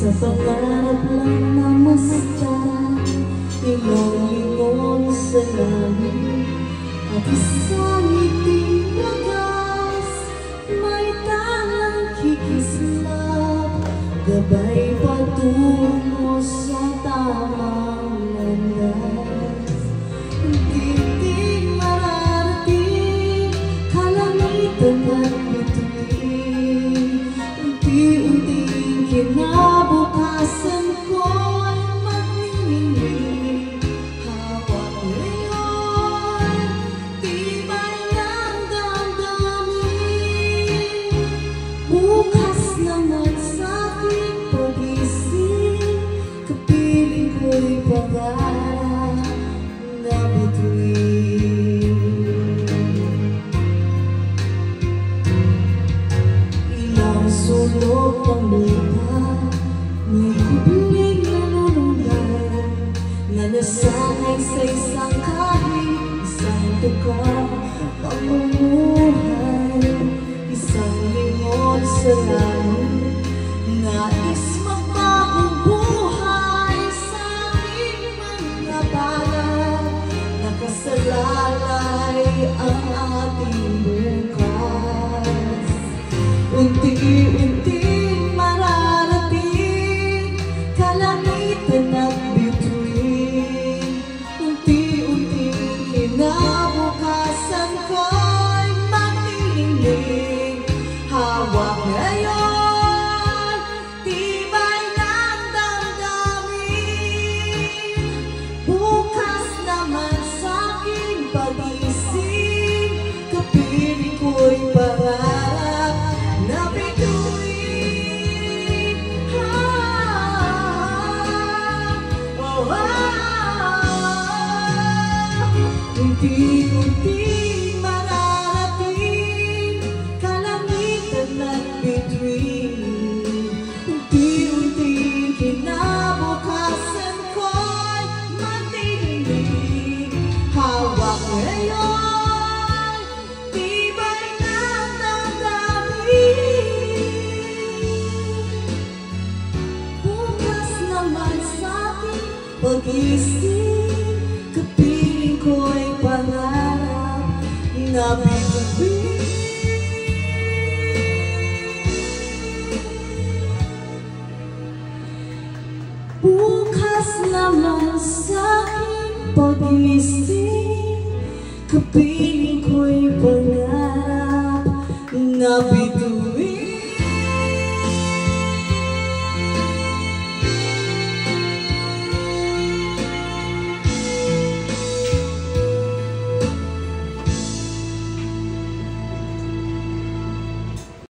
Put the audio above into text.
Sa pangarap lang na masaya, lingon-lingon sa langit, at isang ngiting wagas, may tanang kikislap, gabay patungo sa tamang landas. Unti-unting mararating, kalamitan at bituin, unti-unting kinabukasan ko'y magniningning. Hawak ngayon, tibay ng damdamin, bukas naman sa'king pag-isip, kapiling ko'y pangarap na bituin. Ilang sulok ng lupa, may kubling nanunungay, na nasanay sa isang kahit, isang tukang pamumuhay, isang lingon sa langit, nais magbagong buhay sa aking mga palad, nakasalalay ang ating bukas. Unti-unting mararating, kalamitan at bituin, unti-unting kinabukasan ko'y magniningning. Hawak ngayon, tibay ng damdamin, bukas naman sa'king pag-isip, kapiling ko'y pangarap na bituin. Unti-unting mararating, kalamitan at bituin, unti-unting kinabukasan ko'y magniningning. Hawak ngayon, tibay ng damdamin, bukas naman sa'king pag-isip, kapiling ko'y pangarap na bituin. Bukas naman sa'king pag-isip, kapiling ko'y pangarap na bituin.